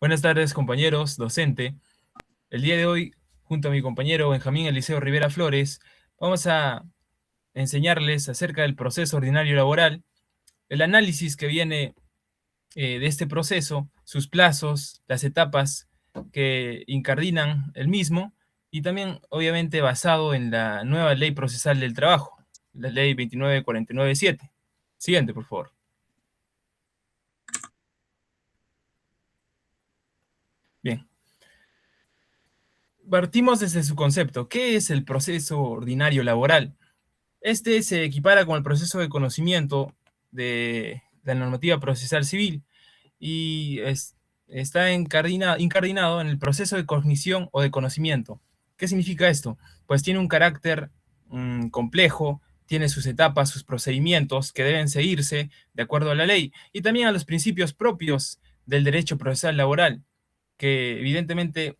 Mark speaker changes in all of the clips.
Speaker 1: Buenas tardes, compañeros, docente. El día de hoy, junto a mi compañero Benjamín Eliseo Rivera Flores, vamos a enseñarles acerca del proceso ordinario laboral, el análisis que viene de este proceso, sus plazos, las etapas que incardinan el mismo, y también, obviamente, basado en la nueva Ley Procesal del Trabajo, la Ley 29497. Siguiente, por favor. Bien. Partimos desde su concepto. ¿Qué es el proceso ordinario laboral? Este se equipara con el proceso de conocimiento de la normativa procesal civil y está incardinado en el proceso de cognición o de conocimiento. ¿Qué significa esto? Pues tiene un carácter complejo, tiene sus etapas, sus procedimientos que deben seguirse de acuerdo a la ley y también a los principios propios del derecho procesal laboral, que evidentemente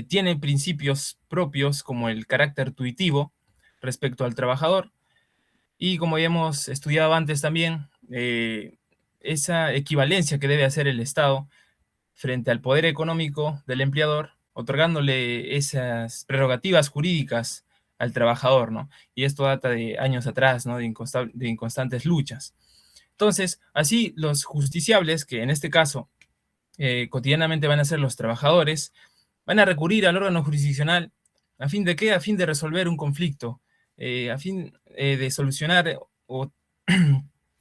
Speaker 1: tiene principios propios como el carácter tuitivo respecto al trabajador y como ya hemos estudiado antes también, esa equivalencia que debe hacer el Estado frente al poder económico del empleador, otorgándole esas prerrogativas jurídicas al trabajador, ¿no? Y esto data de años atrás, ¿no? De inconstantes luchas. Entonces, así los justiciables, que en este caso cotidianamente van a ser los trabajadores, van a recurrir al órgano jurisdiccional a fin de qué, a fin de resolver un conflicto, a fin de solucionar o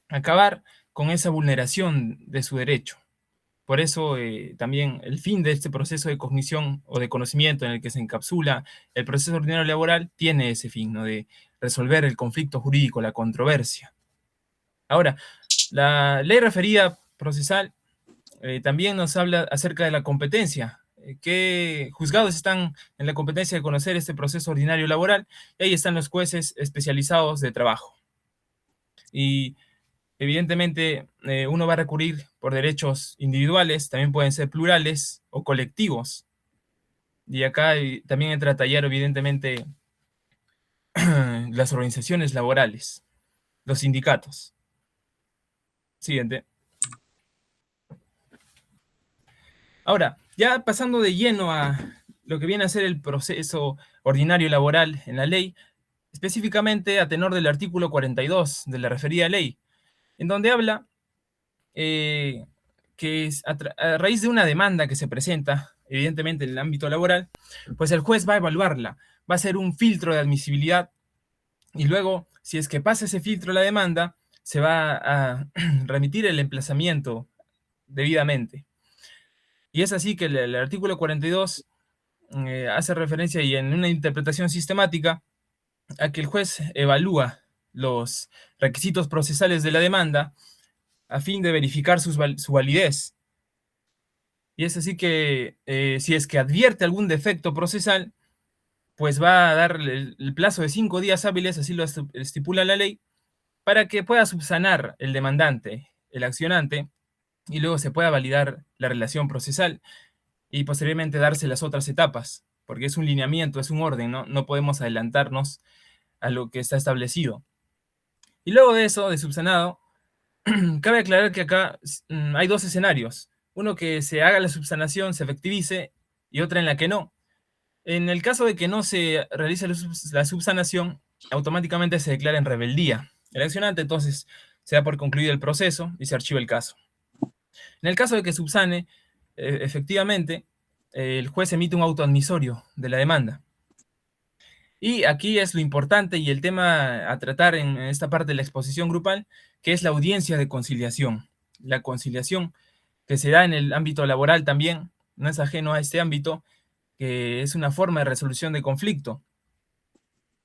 Speaker 1: acabar con esa vulneración de su derecho. Por eso también el fin de este proceso de cognición o de conocimiento en el que se encapsula el proceso ordinario laboral tiene ese fin, ¿no? De resolver el conflicto jurídico, la controversia. Ahora, la ley referida procesal también nos habla acerca de la competencia. ¿Qué juzgados están en la competencia de conocer este proceso ordinario laboral? Y ahí están los jueces especializados de trabajo. Y evidentemente uno va a recurrir por derechos individuales, también pueden ser plurales o colectivos. Y acá también entra a tallar evidentemente las organizaciones laborales, los sindicatos. Siguiente. Ahora, ya pasando de lleno a lo que viene a ser el proceso ordinario laboral en la ley, específicamente a tenor del artículo 42 de la referida ley, en donde habla que a raíz de una demanda que se presenta, evidentemente en el ámbito laboral, pues el juez va a evaluarla, va a hacer un filtro de admisibilidad y luego, si es que pasa ese filtro la demanda, se va a remitir el emplazamiento debidamente. Y es así que el artículo 42 hace referencia y en una interpretación sistemática a que el juez evalúa los requisitos procesales de la demanda a fin de verificar su validez. Y es así que si es que advierte algún defecto procesal, pues va a dar el plazo de 5 días hábiles, así lo estipula la ley, para que pueda subsanar el demandante, el accionante, y luego se pueda validar la relación procesal y posteriormente darse las otras etapas, porque es un lineamiento, es un orden, ¿no? No podemos adelantarnos a lo que está establecido. Y luego de eso, de subsanado, cabe aclarar que acá hay dos escenarios. Uno que se haga la subsanación, se efectivice, y otra en la que no. En el caso de que no se realice la subsanación, automáticamente se declara en rebeldía. El accionante entonces se da por concluido el proceso y se archiva el caso. En el caso de que subsane, efectivamente, el juez emite un auto admisorio de la demanda. Y aquí es lo importante y el tema a tratar en esta parte de la exposición grupal, que es la audiencia de conciliación. La conciliación que se da en el ámbito laboral también, no es ajeno a este ámbito, que es una forma de resolución de conflicto.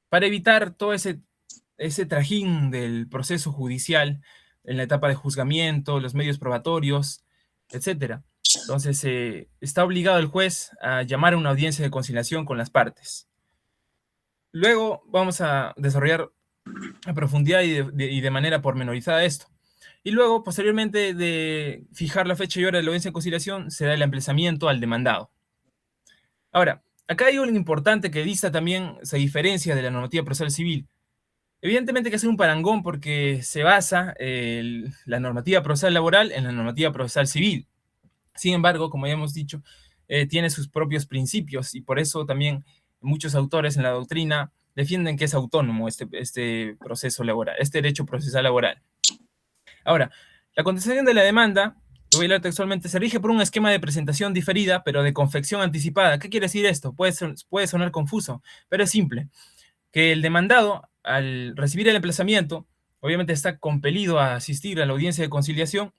Speaker 1: Para evitar todo ese trajín del proceso judicial en la etapa de juzgamiento, los medios probatorios, etc. Entonces, está obligado el juez a llamar a una audiencia de conciliación con las partes. Luego vamos a desarrollar a profundidad y de manera pormenorizada esto. Y luego, posteriormente de fijar la fecha y hora de la audiencia de conciliación, se da el emplazamiento al demandado. Ahora, acá hay algo importante que dista también, se diferencia de la normativa procesal civil. Evidentemente hay que hacer un parangón porque se basa la normativa procesal laboral en la normativa procesal civil. Sin embargo, como ya hemos dicho, tiene sus propios principios y por eso también muchos autores en la doctrina defienden que es autónomo este proceso laboral, este derecho procesal laboral. Ahora, la contestación de la demanda, lo voy a leer textualmente, se rige por un esquema de presentación diferida, pero de confección anticipada. ¿Qué quiere decir esto? Puede sonar confuso, pero es simple. Que el demandado, al recibir el emplazamiento, obviamente está compelido a asistir a la audiencia de conciliación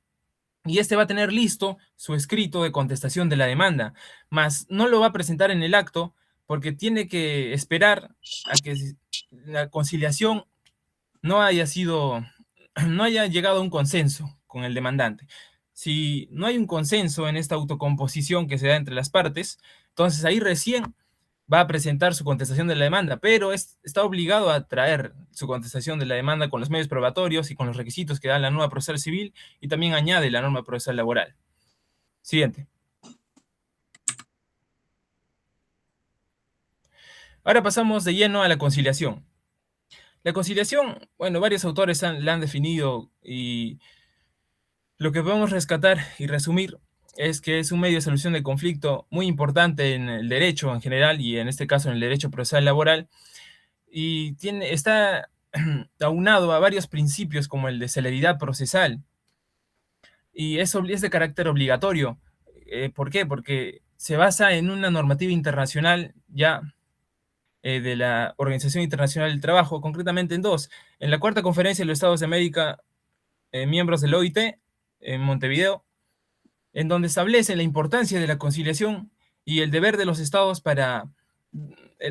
Speaker 1: y este va a tener listo su escrito de contestación de la demanda, mas no lo va a presentar en el acto porque tiene que esperar a que la conciliación no haya sido, no haya llegado a un consenso con el demandante. Si no hay un consenso en esta autocomposición que se da entre las partes, entonces ahí recién va a presentar su contestación de la demanda, pero está obligado a traer su contestación de la demanda con los medios probatorios y con los requisitos que da la norma procesal civil y también añade la norma procesal laboral. Siguiente. Ahora pasamos de lleno a la conciliación. La conciliación, bueno, varios autores la han definido y lo que podemos rescatar y resumir es que es un medio de solución de conflicto muy importante en el derecho en general y en este caso en el derecho procesal laboral y está aunado a varios principios como el de celeridad procesal y es de carácter obligatorio. ¿Por qué? Porque se basa en una normativa internacional ya de la Organización Internacional del Trabajo, concretamente en dos. En la Cuarta Conferencia de los Estados de América, miembros del OIT, en Montevideo, en donde establece la importancia de la conciliación y el deber de los estados para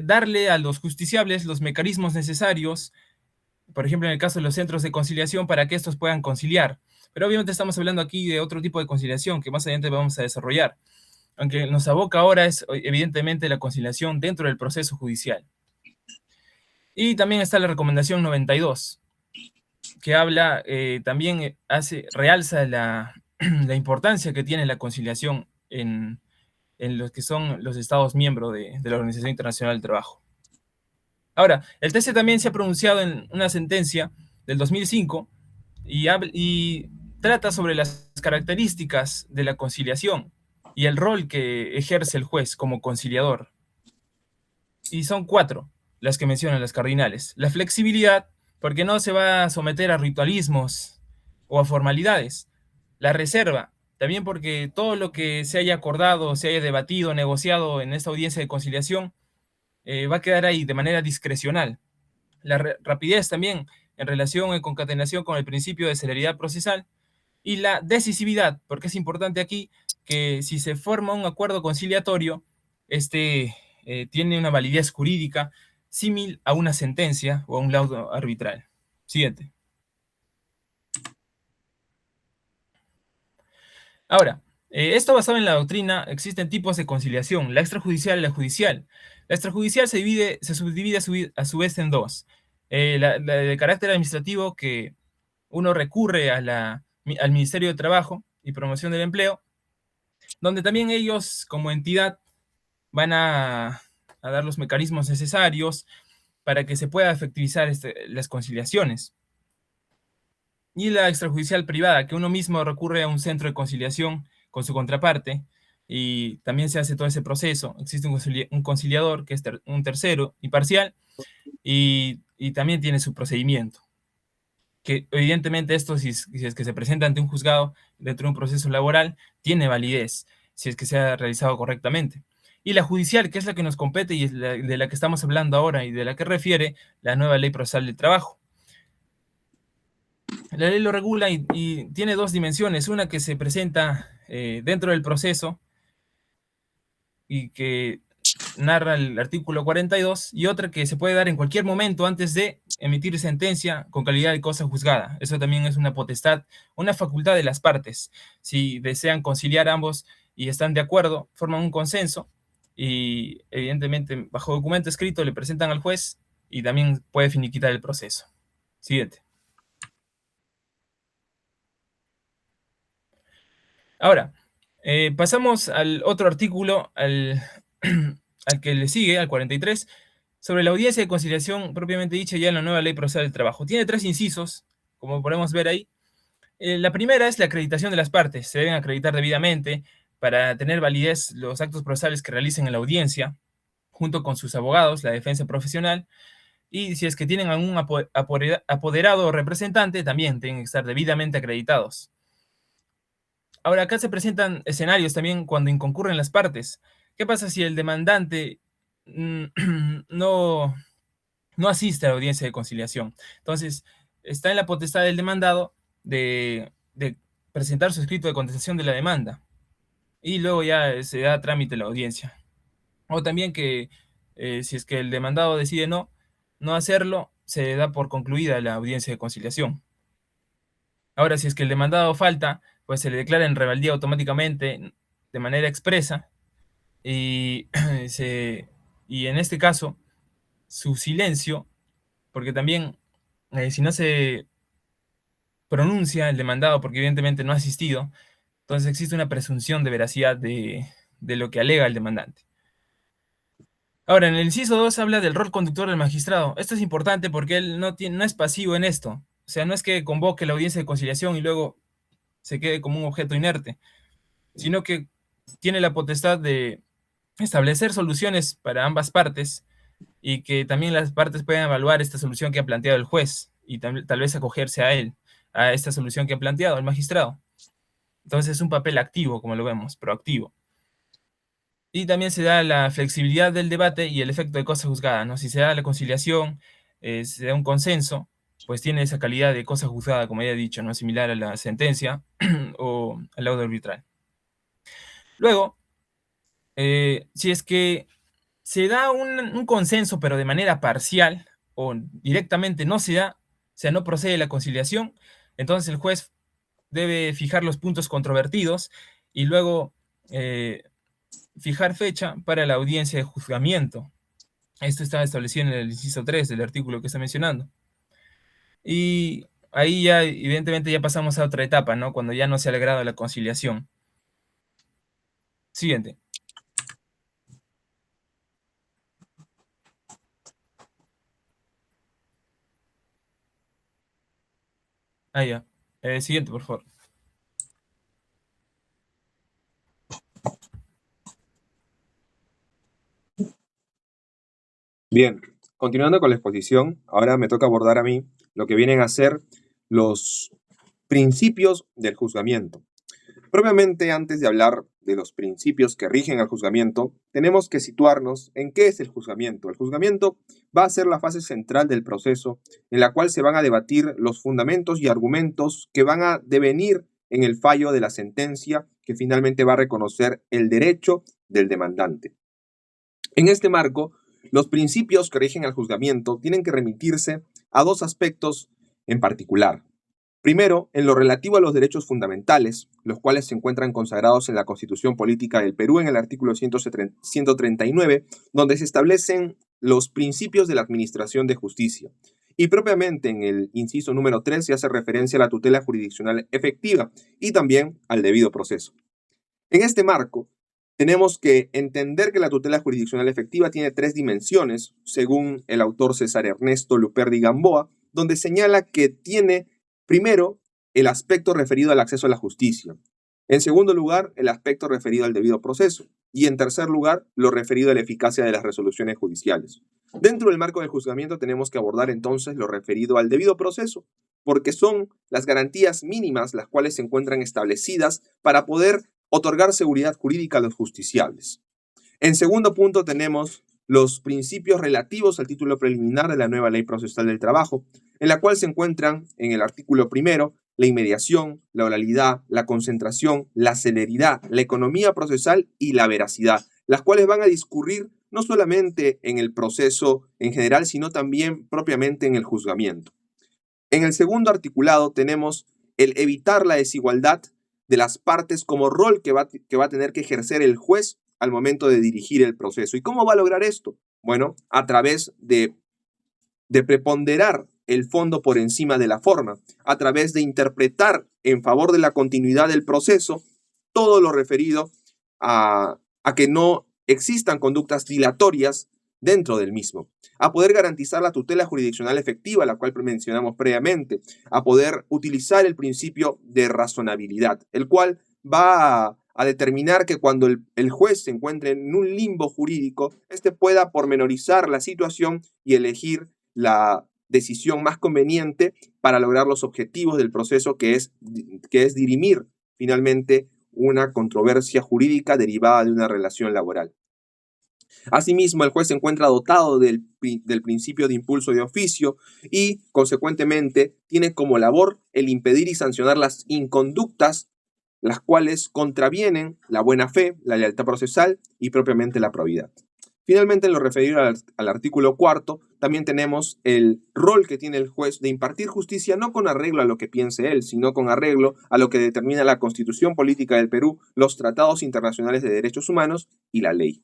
Speaker 1: darle a los justiciables los mecanismos necesarios, por ejemplo, en el caso de los centros de conciliación, para que estos puedan conciliar. Pero obviamente estamos hablando aquí de otro tipo de conciliación que más adelante vamos a desarrollar. Aunque nos aboca ahora es evidentemente la conciliación dentro del proceso judicial. Y también está la recomendación 92, que habla, también realza la importancia que tiene la conciliación en los que son los Estados miembros de la Organización Internacional del Trabajo. Ahora, el TC también se ha pronunciado en una sentencia del 2005 y trata sobre las características de la conciliación y el rol que ejerce el juez como conciliador. Y son 4 las que mencionan las cardinales. La flexibilidad, porque no se va a someter a ritualismos o a formalidades. La reserva, también porque todo lo que se haya acordado, se haya debatido, negociado en esta audiencia de conciliación, va a quedar ahí de manera discrecional. La rapidez también, en relación en concatenación con el principio de celeridad procesal. Y la decisividad, porque es importante aquí que si se forma un acuerdo conciliatorio, tiene una validez jurídica símil a una sentencia o a un laudo arbitral. Siguiente. Ahora, esto basado en la doctrina, existen tipos de conciliación, la extrajudicial y la judicial. La extrajudicial se subdivide a su vez en dos. La de carácter administrativo, que uno recurre al Ministerio de Trabajo y Promoción del Empleo, donde también ellos como entidad van a dar los mecanismos necesarios para que se pueda efectivizar las conciliaciones. Y la extrajudicial privada, que uno mismo recurre a un centro de conciliación con su contraparte y también se hace todo ese proceso. Existe un conciliador que es un tercero y parcial y también tiene su procedimiento. Que evidentemente esto, si es que se presenta ante un juzgado dentro de un proceso laboral, tiene validez, si es que se ha realizado correctamente. Y la judicial, que es la que nos compete y es de la que estamos hablando ahora y de la que refiere la nueva Ley Procesal del Trabajo. La ley lo regula y tiene dos dimensiones, una que se presenta dentro del proceso y que narra el artículo 42 y otra que se puede dar en cualquier momento antes de emitir sentencia con calidad de cosa juzgada. Eso también es una potestad, una facultad de las partes. Si desean conciliar ambos y están de acuerdo, forman un consenso y evidentemente bajo documento escrito le presentan al juez y también puede finiquitar el proceso. Siguiente. Ahora, pasamos al otro artículo, al que le sigue, al 43, sobre la audiencia de conciliación propiamente dicha ya en la nueva Ley Procesal del Trabajo. Tiene 3 incisos, como podemos ver ahí. La primera es la acreditación de las partes. Se deben acreditar debidamente para tener validez los actos procesales que realicen en la audiencia, junto con sus abogados, la defensa profesional, y si es que tienen algún apoderado o representante, también tienen que estar debidamente acreditados. Ahora, acá se presentan escenarios también cuando inconcurren las partes. ¿Qué pasa si el demandante no, no asiste a la audiencia de conciliación? Entonces, está en la potestad del demandado de presentar su escrito de contestación de la demanda y luego ya se da trámite a la audiencia. O también que si es que el demandado decide no hacerlo, se da por concluida la audiencia de conciliación. Ahora, si es que el demandado falta, pues se le declara en rebeldía automáticamente de manera expresa y, y en este caso, su silencio, porque también si no se pronuncia el demandado, porque evidentemente no ha asistido, entonces existe una presunción de veracidad de lo que alega el demandante. Ahora, en el inciso 2 habla del rol conductor del magistrado. Esto es importante porque él no es pasivo en esto. O sea, no es que convoque la audiencia de conciliación y luego se quede como un objeto inerte, sino que tiene la potestad de establecer soluciones para ambas partes y que también las partes puedan evaluar esta solución que ha planteado el juez y tal vez acogerse a él, a esta solución que ha planteado el magistrado. Entonces es un papel activo, como lo vemos, proactivo. Y también se da la flexibilidad del debate y el efecto de cosa juzgada, ¿no? Si se da la conciliación, se da un consenso, pues tiene esa calidad de cosa juzgada, como ya he dicho, ¿no? Similar a la sentencia o al laudo arbitral. Luego, si es que se da un consenso, pero de manera parcial, o directamente no se da, o sea, no procede la conciliación, entonces el juez debe fijar los puntos controvertidos y luego fijar fecha para la audiencia de juzgamiento. Esto está establecido en el inciso 3 del artículo que está mencionando. Y ahí ya, evidentemente, ya pasamos a otra etapa, ¿no? Cuando ya no se ha logrado la conciliación. Siguiente. Ah, ya. Siguiente, por favor.
Speaker 2: Bien, continuando con la exposición, ahora me toca abordar a mí lo que vienen a ser los principios del juzgamiento. Propiamente, antes de hablar de los principios que rigen al juzgamiento, tenemos que situarnos en qué es el juzgamiento. El juzgamiento va a ser la fase central del proceso en la cual se van a debatir los fundamentos y argumentos que van a devenir en el fallo de la sentencia que finalmente va a reconocer el derecho del demandante. En este marco, los principios que rigen al juzgamiento tienen que remitirse a dos aspectos en particular. Primero, en lo relativo a los derechos fundamentales, los cuales se encuentran consagrados en la Constitución Política del Perú en el artículo 139, donde se establecen los principios de la administración de justicia. Y propiamente en el inciso número 3 se hace referencia a la tutela jurisdiccional efectiva y también al debido proceso. En este marco, tenemos que entender que la tutela jurisdiccional efectiva tiene tres dimensiones, según el autor César Ernesto Luperdi Gamboa, donde señala que tiene, primero, el aspecto referido al acceso a la justicia. En segundo lugar, el aspecto referido al debido proceso. Y en tercer lugar, lo referido a la eficacia de las resoluciones judiciales. Dentro del marco del juzgamiento tenemos que abordar entonces lo referido al debido proceso, porque son las garantías mínimas las cuales se encuentran establecidas para poder otorgar seguridad jurídica a los justiciables. En segundo punto tenemos los principios relativos al título preliminar de la nueva Ley Procesal del Trabajo, en la cual se encuentran en el artículo primero la inmediación, la oralidad, la concentración, la celeridad, la economía procesal y la veracidad, las cuales van a discurrir no solamente en el proceso en general, sino también propiamente en el juzgamiento. En el segundo articulado tenemos el evitar la desigualdad de las partes como rol que va a tener que ejercer el juez al momento de dirigir el proceso. ¿Y cómo va a lograr esto? Bueno, a través de preponderar el fondo por encima de la forma, a través de interpretar en favor de la continuidad del proceso todo lo referido a que no existan conductas dilatorias dentro del mismo, a poder garantizar la tutela jurisdiccional efectiva, la cual mencionamos previamente, a poder utilizar el principio de razonabilidad, el cual va a determinar que cuando el juez se encuentre en un limbo jurídico, este pueda pormenorizar la situación y elegir la decisión más conveniente para lograr los objetivos del proceso, que es dirimir finalmente una controversia jurídica derivada de una relación laboral. Asimismo, el juez se encuentra dotado del principio de impulso de oficio y, consecuentemente, tiene como labor el impedir y sancionar las inconductas las cuales contravienen la buena fe, la lealtad procesal y propiamente la probidad. Finalmente, en lo referido al artículo 4, también tenemos el rol que tiene el juez de impartir justicia no con arreglo a lo que piense él, sino con arreglo a lo que determina la Constitución Política del Perú, los tratados internacionales de derechos humanos y la ley.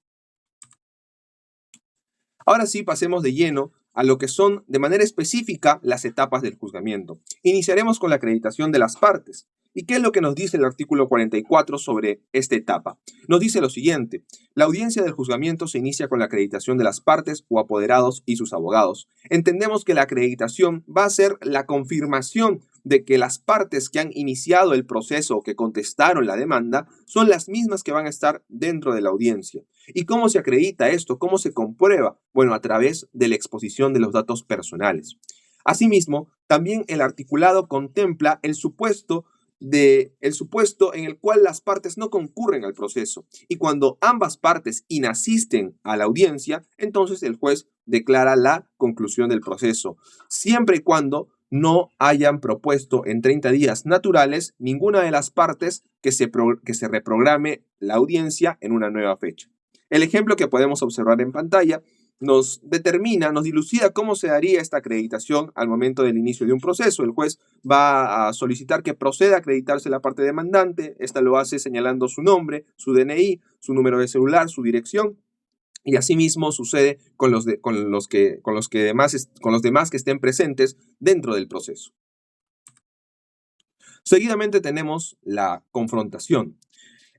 Speaker 2: Ahora sí, pasemos de lleno a lo que son de manera específica las etapas del juzgamiento. Iniciaremos con la acreditación de las partes. ¿Y qué es lo que nos dice el artículo 44 sobre esta etapa? Nos dice lo siguiente: la audiencia del juzgamiento se inicia con la acreditación de las partes o apoderados y sus abogados. Entendemos que la acreditación va a ser la confirmación de que las partes que han iniciado el proceso o que contestaron la demanda son las mismas que van a estar dentro de la audiencia. ¿Y cómo se acredita esto? ¿Cómo se comprueba? Bueno, a través de la exposición de los datos personales. Asimismo, también el articulado contempla el supuesto en el cual las partes no concurren al proceso. Y cuando ambas partes inasisten a la audiencia, entonces el juez declara la conclusión del proceso, siempre y cuando no hayan propuesto en 30 días naturales ninguna de las partes que se reprograme la audiencia en una nueva fecha. El ejemplo que podemos observar en pantalla nos dilucida cómo se daría esta acreditación al momento del inicio de un proceso. El juez va a solicitar que proceda a acreditarse la parte demandante. Esta lo hace señalando su nombre, su DNI, su número de celular, su dirección. Y asimismo sucede con los demás que estén presentes dentro del proceso. Seguidamente tenemos la confrontación.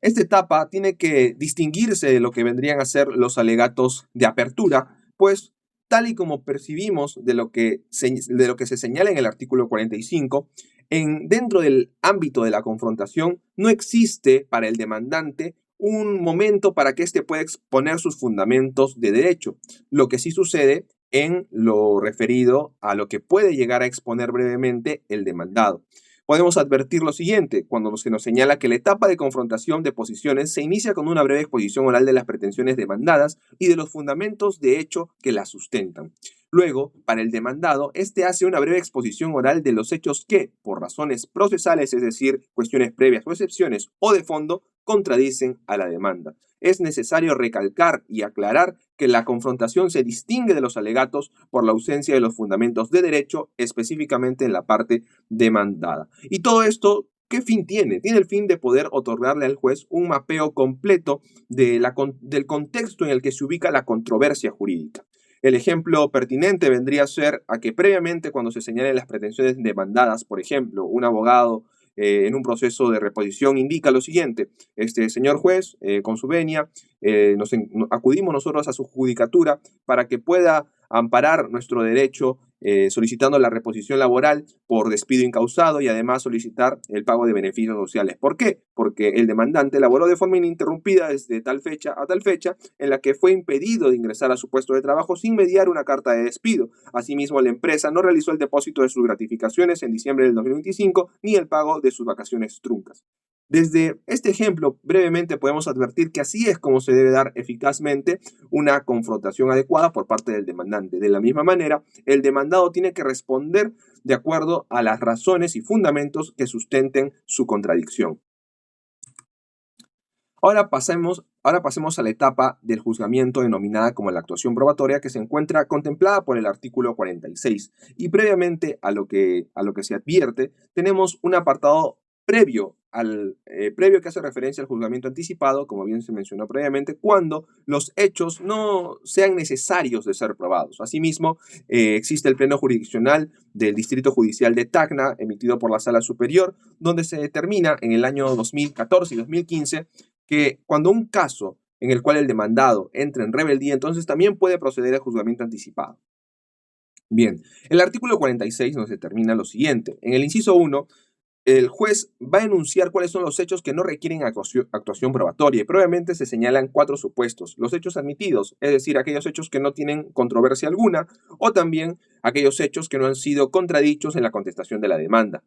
Speaker 2: Esta etapa tiene que distinguirse de lo que vendrían a ser los alegatos de apertura, pues tal y como percibimos de lo que se señala en el artículo 45, dentro del ámbito de la confrontación no existe para el demandante un momento para que éste pueda exponer sus fundamentos de derecho, lo que sí sucede en lo referido a lo que puede llegar a exponer brevemente el demandado. Podemos advertir lo siguiente, cuando se nos señala que la etapa de confrontación de posiciones se inicia con una breve exposición oral de las pretensiones demandadas y de los fundamentos de hecho que las sustentan. Luego, para el demandado, este hace una breve exposición oral de los hechos que, por razones procesales, es decir, cuestiones previas o excepciones, o de fondo, contradicen a la demanda. Es necesario recalcar y aclarar que la confrontación se distingue de los alegatos por la ausencia de los fundamentos de derecho, específicamente en la parte demandada. Y todo esto, ¿qué fin tiene? Tiene el fin de poder otorgarle al juez un mapeo completo del contexto en el que se ubica la controversia jurídica. El ejemplo pertinente vendría a ser a que previamente, cuando se señalen las pretensiones demandadas, por ejemplo, un abogado en un proceso de reposición indica lo siguiente: señor juez, con su venia, acudimos nosotros a su judicatura para que pueda amparar nuestro derecho solicitando la reposición laboral por despido incausado y además solicitar el pago de beneficios sociales. ¿Por qué? Porque el demandante laboró de forma ininterrumpida desde tal fecha a tal fecha en la que fue impedido de ingresar a su puesto de trabajo sin mediar una carta de despido. Asimismo, la empresa no realizó el depósito de sus gratificaciones en diciembre del 2025 ni el pago de sus vacaciones truncas. Desde este ejemplo, brevemente podemos advertir que así es como se debe dar eficazmente una confrontación adecuada por parte del demandante. De la misma manera, el demandado tiene que responder de acuerdo a las razones y fundamentos que sustenten su contradicción. Ahora pasemos a la etapa del juzgamiento denominada como la actuación probatoria, que se encuentra contemplada por el artículo 46. Y previamente a lo que se advierte, tenemos un apartado previo que hace referencia al juzgamiento anticipado, como bien se mencionó previamente, cuando los hechos no sean necesarios de ser probados. Asimismo, existe el pleno jurisdiccional del Distrito Judicial de Tacna, emitido por la Sala Superior, donde se determina en el año 2014 y 2015 que cuando un caso en el cual el demandado entra en rebeldía, entonces también puede proceder al juzgamiento anticipado. Bien, el artículo 46 nos determina lo siguiente. En el inciso 1 el juez va a enunciar cuáles son los hechos que no requieren actuación probatoria y probablemente se señalan 4 supuestos. Los hechos admitidos, es decir, aquellos hechos que no tienen controversia alguna, o también aquellos hechos que no han sido contradichos en la contestación de la demanda.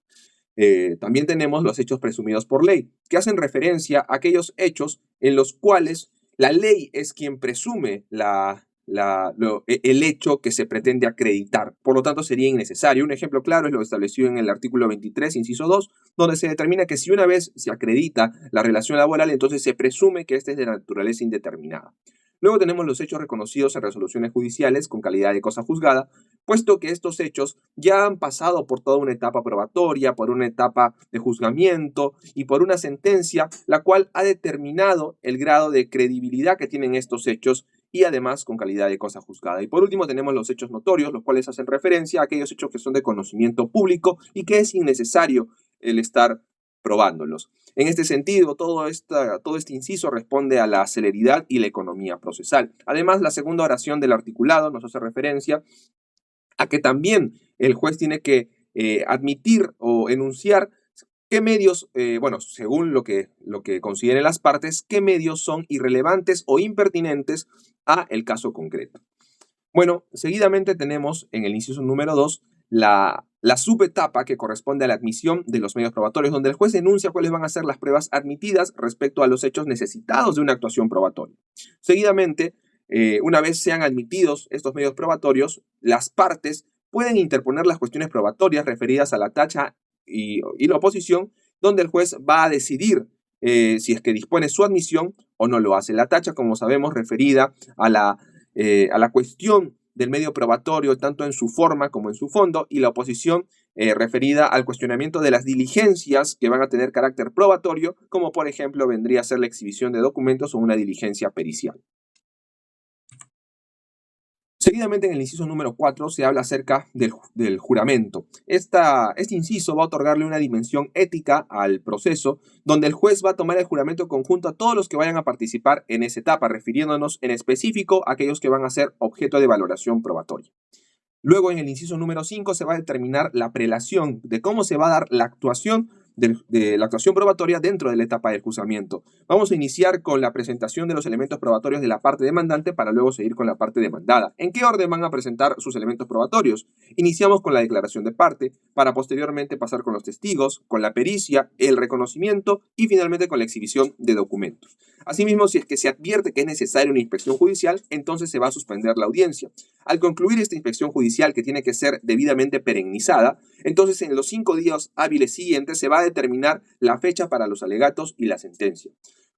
Speaker 2: También tenemos los hechos presumidos por ley, que hacen referencia a aquellos hechos en los cuales la ley es quien presume el hecho que se pretende acreditar. Por lo tanto, sería innecesario. Un ejemplo claro es lo establecido en el artículo 23, inciso 2, donde se determina que si una vez se acredita la relación laboral, entonces se presume que ésta es de naturaleza indeterminada. Luego tenemos los hechos reconocidos en resoluciones judiciales con calidad de cosa juzgada, puesto que estos hechos ya han pasado por toda una etapa probatoria, por una etapa de juzgamiento y por una sentencia, la cual ha determinado el grado de credibilidad que tienen estos hechos y además con calidad de cosa juzgada. Y por último tenemos los hechos notorios, los cuales hacen referencia a aquellos hechos que son de conocimiento público y que es innecesario el estar probándolos. En este sentido, todo este inciso responde a la celeridad y la economía procesal. Además, la segunda oración del articulado nos hace referencia a que también el juez tiene que admitir o enunciar qué medios, según lo que consideren las partes, qué medios son irrelevantes o impertinentes a el caso concreto. Bueno, seguidamente tenemos en el inciso número 2 la subetapa que corresponde a la admisión de los medios probatorios, donde el juez enuncia cuáles van a ser las pruebas admitidas respecto a los hechos necesitados de una actuación probatoria. Seguidamente, una vez sean admitidos estos medios probatorios, las partes pueden interponer las cuestiones probatorias referidas a la tacha y la oposición, donde el juez va a decidir si es que dispone su admisión o no lo hace. La tacha, como sabemos, referida a la cuestión del medio probatorio, tanto en su forma como en su fondo, y la oposición referida al cuestionamiento de las diligencias que van a tener carácter probatorio, como por ejemplo vendría a ser la exhibición de documentos o una diligencia pericial. Seguidamente, en el inciso número 4 se habla acerca del juramento. Este inciso va a otorgarle una dimensión ética al proceso, donde el juez va a tomar el juramento conjunto a todos los que vayan a participar en esa etapa, refiriéndonos en específico a aquellos que van a ser objeto de valoración probatoria. Luego, en el inciso número 5 se va a determinar la prelación de cómo se va a dar la actuación de la actuación probatoria dentro de la etapa del juzgamiento. Vamos a iniciar con la presentación de los elementos probatorios de la parte demandante para luego seguir con la parte demandada. ¿En qué orden van a presentar sus elementos probatorios? Iniciamos con la declaración de parte, para posteriormente pasar con los testigos, con la pericia, el reconocimiento y finalmente con la exhibición de documentos. Asimismo, si es que se advierte que es necesaria una inspección judicial, entonces se va a suspender la audiencia. Al concluir esta inspección judicial, que tiene que ser debidamente perennizada, entonces en los 5 días hábiles siguientes se va a determinar la fecha para los alegatos y la sentencia.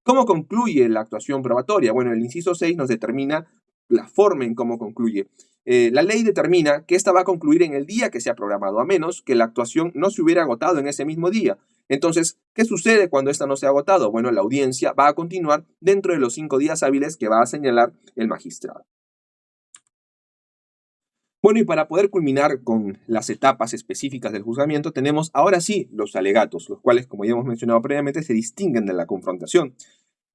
Speaker 2: ¿Cómo concluye la actuación probatoria? Bueno, el inciso 6 nos determina la forma en cómo concluye. La ley determina que esta va a concluir en el día que se ha programado, a menos que la actuación no se hubiera agotado en ese mismo día. Entonces, ¿qué sucede cuando esta no se ha agotado? Bueno, la audiencia va a continuar dentro de los 5 días hábiles que va a señalar el magistrado. Bueno, y para poder culminar con las etapas específicas del juzgamiento, tenemos ahora sí los alegatos, los cuales, como ya hemos mencionado previamente, se distinguen de la confrontación.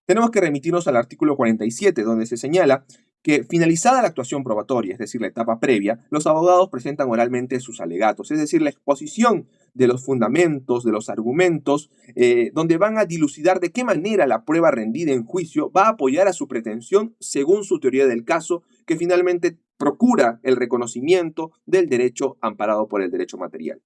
Speaker 2: Tenemos que remitirnos al artículo 47, donde se señala que finalizada la actuación probatoria, es decir, la etapa previa, los abogados presentan oralmente sus alegatos, es decir, la exposición de los fundamentos, de los argumentos, donde van a dilucidar de qué manera la prueba rendida en juicio va a apoyar a su pretensión según su teoría del caso, que finalmente procura el reconocimiento del derecho amparado por el derecho material.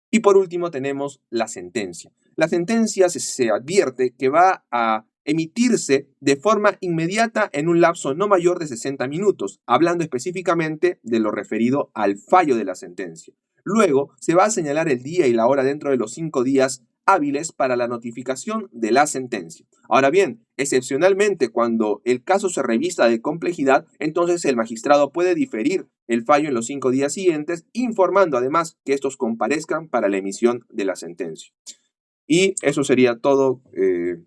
Speaker 2: Y por último tenemos la sentencia. La sentencia se advierte que va a emitirse de forma inmediata en un lapso no mayor de 60 minutos, hablando específicamente de lo referido al fallo de la sentencia. Luego se va a señalar el día y la hora dentro de los 5 días hábiles para la notificación de la sentencia. Ahora bien, excepcionalmente cuando el caso se revista de complejidad, entonces el magistrado puede diferir el fallo en los 5 días siguientes, informando además que estos comparezcan para la emisión de la sentencia. Y eso sería todo,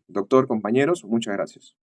Speaker 2: doctor, compañeros. Muchas gracias.